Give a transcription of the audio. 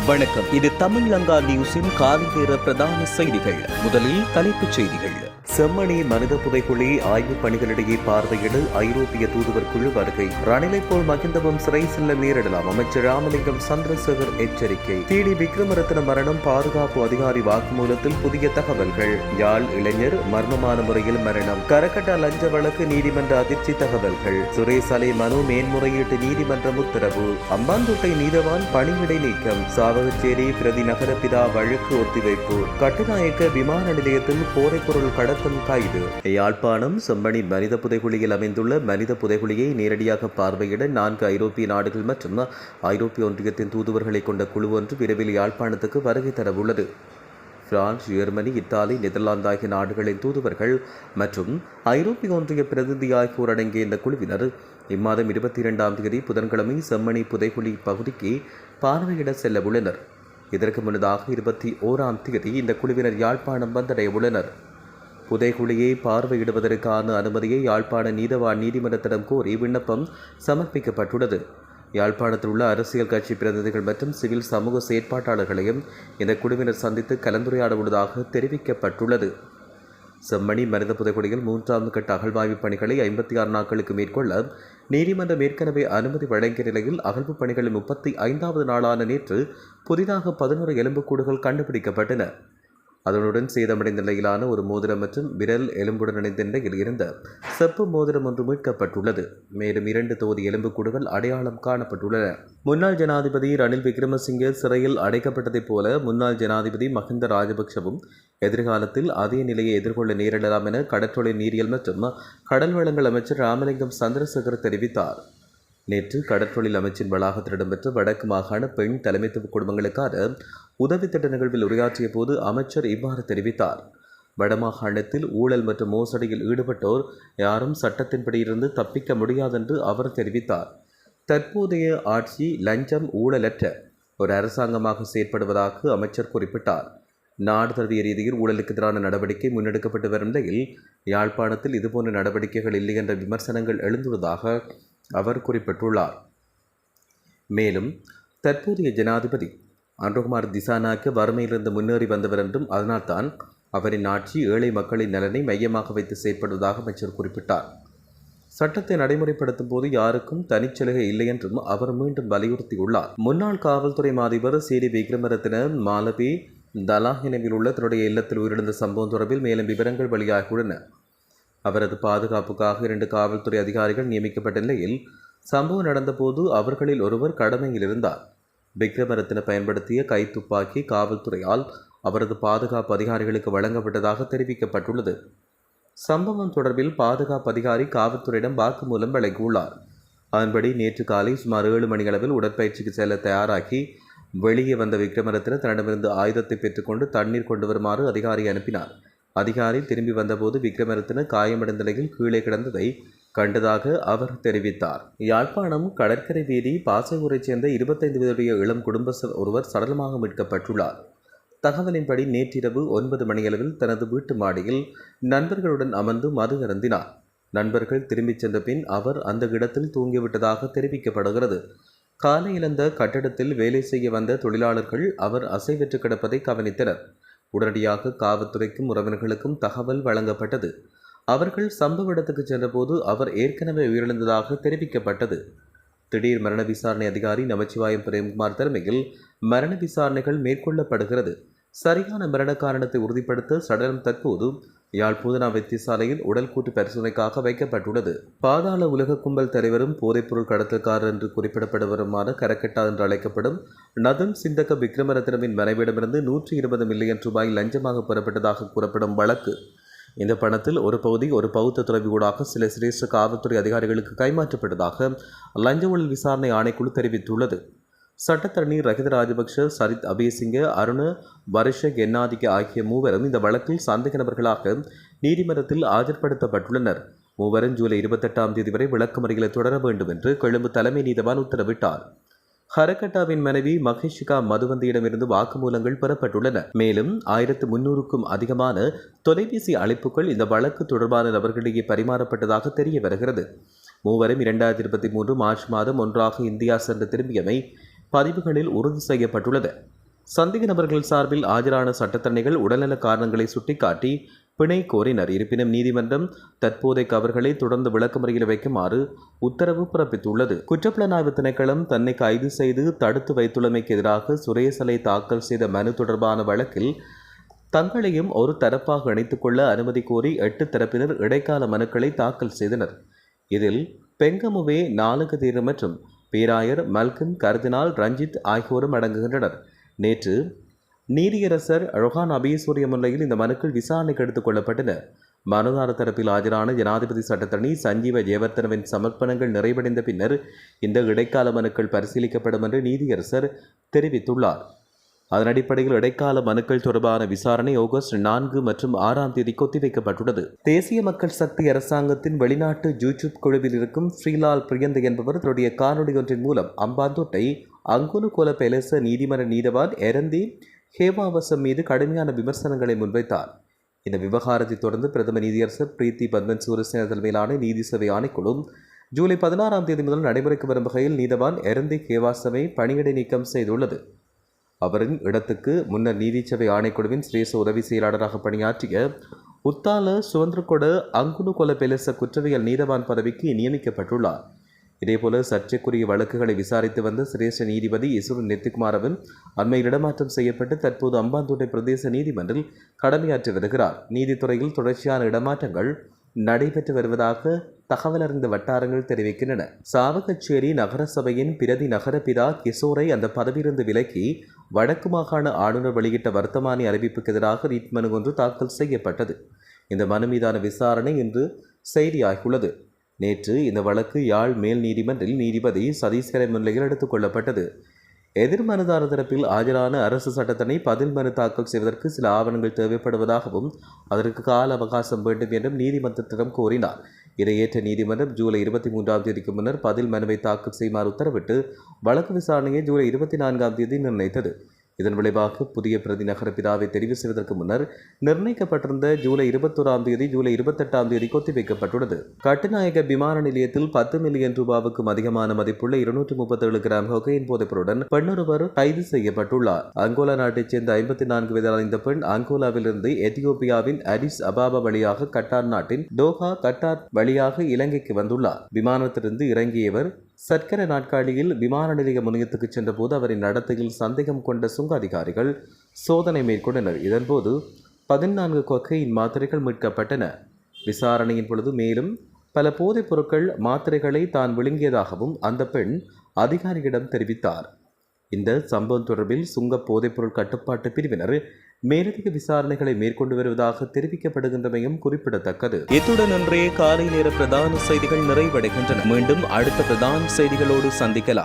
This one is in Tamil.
வணக்கம். இது தமிழ் லங்கா நியூஸின் காலை நேர பிரதான செய்திகள். முதலில் தலைப்புச் செய்திகள். செம்மணி மனித புதைக்குழி ஆய்வுப் பணிகளிடையே பார்வையிட ஐரோப்பிய தூதுவர் குழு வருகை. ரணிலை போல் மகிந்தவும் சிறை செல்ல நேரிடலாம். அமைச்சர் ராமலிங்கம் சந்திரசேகர் எச்சரிக்கை. டிடி விக்ரமரத்ன மரணம் பாதுகாப்பு அதிகாரி வாக்குமூலத்தில் புதிய தகவல்கள். யாழ் இளைஞர் மர்மமான முறையில் மரணம். கரக்கட்டா லஞ்ச வழக்கு நீதிமன்ற அதிர்ச்சி தகவல்கள். சுரேஷ் அலை மனு மேன்முறையீட்டு நீதிமன்றம் உத்தரவு. அம்பாந்தோட்டை நீதவான் பணியிடை நீக்கம். சாவகச்சேரி பிரதி நகர பிதா வழக்கு ஒத்திவைப்பு. கட்டுநாயக்க விமான நிலையத்தில் போதைப்பொருள் கடத்தல் கைது. யாழ்ப்பாணம் செம்மணி மனித புதைகுழியில் அமைந்துள்ள மனித புதைகுழியை நேரடியாக பார்வையிட 4 ஐரோப்பிய நாடுகள் மற்றும் ஐரோப்பிய ஒன்றியத்தின் தூதுவர்களை கொண்ட குழு ஒன்று விரைவில் யாழ்ப்பாணத்துக்கு வருகை தரவுள்ளது. பிரான்ஸ், ஜெர்மனி, இத்தாலி, நெதர்லாந்து ஆகிய நாடுகளின் தூதுவர்கள் மற்றும் ஐரோப்பிய ஒன்றிய பிரதிநிதி ஆகியோர் அடங்கிய இந்த குழுவினர் இம்மாதம் 22ஆம் தேதி புதன்கிழமை செம்மணி புதைகுழி பகுதிக்கு பார்வையிட செல்ல உள்ளனர். இதற்கு முன்னதாக 21ஆம் தேதி இந்த குழுவினர் யாழ்ப்பாணம் வந்தடைய உள்ளனர். புதைகுழியை பார்வையிடுவதற்கான அனுமதியை யாழ்ப்பாண நீதவான் நீதிமன்றத்திடம் கோரி விண்ணப்பம் சமர்ப்பிக்கப்பட்டுள்ளது. யாழ்ப்பாணத்தில் உள்ள அரசியல் கட்சி பிரதிநிதிகள் மற்றும் சிவில் சமூக செயற்பாட்டாளர்களையும் இந்த குழுவினர் சந்தித்து கலந்துரையாட உள்ளதாக தெரிவிக்கப்பட்டுள்ளது. செம்மணி மனித புதைகுழியில் 3ஆம் கட்ட அகழ்வாய்வு பணிகளை 56 நாட்களுக்கு மேற்கொள்ள நீதிமன்றம் ஏற்கனவே அனுமதி வழங்கிய நிலையில் அகழ்வு பணிகளின் 35வது நாளான நேற்று புதிதாக 11 எலும்புக்கூடுகள் கண்டுபிடிக்கப்பட்டன. அதனுடன் சேதமடைந்த நிலையிலான ஒரு மோதிரம் மற்றும் விரல் எலும்புடன் இணைந்த நிலையில் இருந்த செப்பு மோதிரம் ஒன்று மீட்கப்பட்டுள்ளது. மேலும் 2 தொகுதி எலும்புக்கூடுகள் அடையாளம் காணப்பட்டுள்ளன. முன்னாள் ஜனாதிபதி ரணில் விக்ரமசிங்கே சிறையில் அடைக்கப்பட்டதைப் போல முன்னாள் ஜனாதிபதி மஹிந்த ராஜபக்ஷவும் எதிர்காலத்தில் அதே நிலையை எதிர்கொள்ள நேரிடலாம் என கடற்றொழில் நீரியல் மற்றும் கடல் வளங்கள் அமைச்சர் ராமலிங்கம் சந்திரசேகர் தெரிவித்தார். நேற்று கடற்றொழில் அமைச்சின் வளாகத்தில் இடம்பெற்ற வடக்கு மாகாண பெண் தலைமைத்துவ குடும்பங்களுக்கான உதவி திட்ட நிகழ்வில் உரையாற்றிய போது அமைச்சர் இவ்வாறு தெரிவித்தார். வடமாகாணத்தில் ஊழல் மற்றும் மோசடியில் ஈடுபட்டோர் யாரும் சட்டத்தின்படி இருந்து தப்பிக்க முடியாதென்று அவர் தெரிவித்தார். தற்போதைய ஆட்சி லஞ்சம் ஊழலற்ற ஒரு அரசாங்கமாக செயற்படுவதாக அமைச்சர் குறிப்பிட்டார். நாடு தழுவிய ரீதியில் ஊழலுக்கு எதிரான நடவடிக்கை முன்னெடுக்கப்பட்டு வரும் நிலையில் யாழ்ப்பாணத்தில் இதுபோன்ற நடவடிக்கைகள் இல்லை என்ற விமர்சனங்கள் எழுந்துள்ளதாக அவர் குறிப்பிட்டுள்ளார். மேலும் தற்போதைய ஜனாதிபதி அன்ருகுமார் திசாநாயக்க வறுமையிலிருந்து முன்னேறி வந்தவர் என்றும் அதனால்தான் அவரின் ஆட்சி ஏழை மக்களின் நலனை மையமாக வைத்து செயற்படுவதாக அமைச்சர் குறிப்பிட்டார். சட்டத்தை நடைமுறைப்படுத்தும் போது யாருக்கும் தனிச்சலுகை இல்லை என்றும் அவர் மீண்டும் வலியுறுத்தியுள்ளார். முன்னாள் காவல்துறை மாதிபர் சிடி விக்ரமரத்ன மாலபி தலாஹினவில் உள்ள தன்னுடைய இல்லத்தில் உயிரிழந்த சம்பவம் தொடர்பில் மேலும் விவரங்கள் வெளியாகியுள்ளன. அவரது பாதுகாப்புக்காக 2 காவல்துறை அதிகாரிகள் நியமிக்கப்பட்ட நிலையில் சம்பவம் நடந்தபோது அவர்களில் ஒருவர் கடமையில் இருந்தார். விக்ரமரத்ன பயன்படுத்திய கைத்துப்பாக்கி காவல்துறையால் அவரது பாதுகாப்பு அதிகாரிகளுக்கு வழங்கப்பட்டதாக தெரிவிக்கப்பட்டுள்ளது. சம்பவம் தொடர்பில் பாதுகாப்பு அதிகாரி காவல்துறையிடம் வாக்குமூலம் வழங்கியுள்ளார். அதன்படி நேற்று காலை சுமார் 7 மணியளவில் உடற்பயிற்சிக்கு செல்ல தயாராகி வெளியே வந்த விக்ரமரத்ன தன்னிடமிருந்து ஆயுதத்தை பெற்றுக்கொண்டு தண்ணீர் கொண்டு வருமாறு அதிகாரி அனுப்பினார். அதிகாரி திரும்பி வந்தபோது விக்ரமரத்ன காயமடைந்த நிலையில் கீழே கிடந்ததை கண்டதாக அவர் தெரிவித்தார். யாழ்ப்பாணம் கடற்கரை வீதி பாசையூரைச் சேர்ந்த 25 வயதுடைய இளம் குடும்பஸ்தர் ஒருவர் சடலமாக மீட்கப்பட்டுள்ளார். தகவலின்படி நேற்றிரவு 9 மணியளவில் தனது வீட்டு மாடியில் நண்பர்களுடன் அமர்ந்து மது அருந்தினார். நண்பர்கள் திரும்பிச் சென்ற பின் அவர் அந்த இடத்தில் தூங்கிவிட்டதாக தெரிவிக்கப்படுகிறது. காலை இழந்த கட்டடத்தில் வேலை செய்ய வந்த தொழிலாளர்கள் அவர் அசைவற்று கிடப்பதை கவனித்தனர். உடனடியாக காவல்துறைக்கும் உறவினர்களுக்கும் தகவல் வழங்கப்பட்டது. அவர்கள் சம்பவ இடத்துக்கு சென்றபோது அவர் ஏற்கனவே உயிரிழந்ததாக தெரிவிக்கப்பட்டது. திடீர் மரண விசாரணை அதிகாரி நமச்சிவாயம் பிரேம்குமார் தலைமையில் மரண விசாரணைகள் மேற்கொள்ளப்படுகிறது. சரியான மரண காரணத்தை உறுதிப்படுத்த சடலம் தற்போது யாழ் பூதனா வைத்தியசாலையில் உடல் கூட்டு பரிசோதனைக்காக வைக்கப்பட்டுள்ளது. பாதாள உலக கும்பல் தலைவரும் போதைப்பொருள் கடத்தல்காரர் என்று குறிப்பிடப்படுவருமான கரக்கட்டா என்று அழைக்கப்படும் நதம் சிந்தக விக்ரமரத்னவின் மனைவிடமிருந்து 120 மில்லியன் ரூபாய் லஞ்சமாக பெறப்பட்டதாக கூறப்படும் வழக்கு. இந்த பணத்தில் ஒரு பகுதி ஒரு பௌத்த துறவி ஊடாக சில சிரேஷ்ட காவல்துறை அதிகாரிகளுக்கு கைமாற்றப்பட்டதாக லஞ்ச ஊழல் விசாரணை ஆணைக்குழு தெரிவித்துள்ளது. சட்டத்தரணி ரஹித ராஜபக்ஷ, சரித் அபேசிங்க, அருண வருஷ என்னாதிக்க ஆகிய மூவரும் இந்த வழக்கில் சந்தேக நபர்களாக நீதிமன்றத்தில் ஆஜர்படுத்தப்பட்டுள்ளனர். மூவரும் ஜூலை 28ஆம் தேதி வரை விளக்கமறியலை தொடர வேண்டும் என்று கொழும்பு தலைமை நீதிவான் உத்தரவிட்டார். ஹரகட்டாவின் மனைவி மகேஷிகா மதுவந்தியிடமிருந்து வாக்குமூலங்கள் பெறப்பட்டுள்ளன. மேலும் 1300க்கும் அதிகமான தொலைபேசி அழைப்புகள் இந்த வழக்கு தொடர்பான நபர்களிடையே பரிமாறப்பட்டதாக தெரிய வருகிறது. மூவரும் 2023 மார்ச் மாதம் ஒன்றாக இந்தியா சென்று திரும்பியமை பதிவுகளில் உறுதி செய்யப்பட்டுள்ளது. சந்தேக நபர்கள் சார்பில் ஆஜரான சட்டத்தரணிகள் உடல்நல காரணங்களை சுட்டிக்காட்டி பிணை கோரினர். இருப்பினும் நீதிமன்றம் தற்போதைக்கு அவர்களை தொடர்ந்து விளக்கமறியலில் வைக்குமாறு உத்தரவு பிறப்பித்துள்ளது. குற்றப்புலனாய்வு திணைக்களம் தன்னை கைது செய்து தடுத்து வைத்துள்ளமைக்கு எதிராக சுரேசலை தாக்கல் செய்த மனு தொடர்பான வழக்கில் தங்களையும் ஒரு தரப்பாக இணைத்துக் கொள்ள அனுமதி கோரி 8 தரப்பினர் இடைக்கால மனுக்களை தாக்கல் செய்தனர். இதில் பெங்கமுவே நாலுகதீர் மற்றும் பேராயர் மல்கன் கர்தினால் ரஞ்சித் ஆகியோரும் அடங்குகின்றனர். நேற்று நீதியரசர் ரொஹான் அபீசூரிய முன்னிலையில் இந்த மனுக்கள் விசாரணைக்கு எடுத்துக் கொள்ளப்பட்டன. மனுதாரர் தரப்பில் ஆஜரான ஜனாதிபதி சட்டத்தரணி சஞ்சீவ ஜெயவர்தனவின் சமர்ப்பணங்கள் நிறைவடைந்த பின்னர் இந்த இடைக்கால மனுக்கள் பரிசீலிக்கப்படும் என்று நீதியரசர் தெரிவித்துள்ளார். அதன் அடிப்படையில் இடைக்கால மனுக்கள் தொடர்பான விசாரணை ஆகஸ்ட் 4 மற்றும் 6ஆம் தேதிக்கு ஒத்திவைக்கப்பட்டுள்ளது. தேசிய மக்கள் சக்தி அரசாங்கத்தின் வெளிநாட்டு யூடியூப் குழுவில் இருக்கும் ஸ்ரீலால் பிரியந்த என்பவர் தன்னுடைய காணொலி ஒன்றின் மூலம் அம்பாந்தோட்டை அங்குனு கோல பெலச நீதிமன்ற நீதவான் எரந்தி ஹேவாவசம் மீது கடுமையான விமர்சனங்களை முன்வைத்தார். இந்த விவகாரத்தை தொடர்ந்து பிரதம நீதியரசர் பிரீத்தி பத்மன் சூரசேன தலைமையிலான நீதி சேவை ஆணைக்குழு ஜூலை 16ஆம் தேதி முதல் நடைமுறைக்கு வரும் வகையில் நீதவான் எரந்தி ஹேவாசமை பணியிடை நீக்கம் செய்துள்ளது. அவரின் இடத்துக்கு முன்னர் நீதிச்சபை ஆணைக்குழுவின் சிரேஷ்ட உதவி செயலாளராக பணியாற்றிய உத்தால சுவந்திரகொட அங்குனு கொல பெலச குற்றவியல் நீதவான் பதவிக்கு நியமிக்கப்பட்டுள்ளார். இதேபோல சர்ச்சைக்குரிய வழக்குகளை விசாரித்து வந்த சிரேஷ்ட நீதிபதி இசுரு நெத்திகுமாரவன் அண்மையில் இடமாற்றம் செய்யப்பட்டு தற்போது அம்பாந்தோட்டை பிரதேச நீதிமன்றில் கடமையாற்றி வருகிறார். நீதித்துறையில் தொடர்ச்சியான இடமாற்றங்கள் நடைபெற்று வருவதாக தகவல் அறிந்த வட்டாரங்கள் தெரிவிக்கின்றன. சாவகச்சேரி நகரசபையின் பிரதி நகரபிதா கிஷோரை அந்த பதவியிலிருந்து விலக்கி வடக்கு மாகாண ஆளுநர் வெளியிட்ட வர்த்தமானி அறிவிப்புக்கு எதிராக ரிட் மனு ஒன்று தாக்கல் செய்யப்பட்டது. இந்த மனு மீதான விசாரணை இன்று செய்தியாகியுள்ளது. நேற்று இந்த வழக்கு யாழ் மேல் நீதிமன்றில் நீதிபதி சதீஸ்கரை முன்னிலையில் எடுத்துக் கொள்ளப்பட்டது. எதிர் மனுதாரர் தரப்பில் ஆஜரான அரசு சட்டத்தனை பதில் மனு தாக்கல் செய்வதற்கு சில ஆவணங்கள் தேவைப்படுவதாகவும் அதற்கு கால அவகாசம் வேண்டும் என்றும் நீதிமன்றத்திடம் கோரினார். இதை ஏற்ற நீதிமன்றம் ஜூலை 23ஆம் தேதிக்கு முன்னர் பதில் மனுவை தாக்கல் செய்யுமாறு உத்தரவிட்டு வழக்கு விசாரணையை ஜூலை 24ஆம் தேதி நிர்ணயித்தது. இதன் விளைவாக புதிய பிரதி நகர பிதாவை தெரிவு செய்வதற்கு முன்னர் நிர்ணயிக்கப்பட்டிருந்த ஜூலை 21ஆம் தேதி ஜூலை 28ஆம் தேதிக்கு ஒத்திவைக்கப்பட்டுள்ளது. கட்டுநாயக்க விமான நிலையத்தில் 10 மில்லியன் ரூபாவுக்கும் அதிகமான மதிப்புள்ள 237 கிராம் கொகையின் போதைப்பொருளுடன் பெண்ணொருவர் கைது செய்யப்பட்டுள்ளார். அங்கோலா நாட்டைச் சேர்ந்த 54 வயதான இந்த பெண் அங்கோலாவிலிருந்து எத்தியோப்பியாவின் அடிஸ் அபாபா வழியாக கட்டார் நாட்டின் டோஹா கட்டார் வழியாக இலங்கைக்கு வந்துள்ளார். விமானத்திலிருந்து இறங்கியவர் சர்க்கர நாட்காலியில் விமான நிலைய முனையத்துக்கு சென்றபோது அவரின் நடத்தையில் சந்தேகம் கொண்ட சுங்க அதிகாரிகள் சோதனை மேற்கொண்டனர். இதன்போது 14 கொக்கையின் மாத்திரைகள் மீட்கப்பட்டன. விசாரணையின் பொழுது மேலும் பல போதைப் பொருட்கள் மாத்திரைகளை தான் விழுங்கியதாகவும் அந்த பெண் அதிகாரியிடம் தெரிவித்தார். இந்த சம்பவம் தொடர்பில் சுங்க போதைப்பொருள் கட்டுப்பாட்டு பிரிவினர் மேலதிக விசாரணைகளை மேற்கொண்டு வருவதாக தெரிவிக்கப்படுகின்றமையும் குறிப்பிடத்தக்கது. இத்துடன் இன்றைய காலை நேர பிரதான செய்திகள் நிறைவடைகின்றன. மீண்டும் அடுத்த பிரதான செய்திகளோடு சந்திக்கலாம்.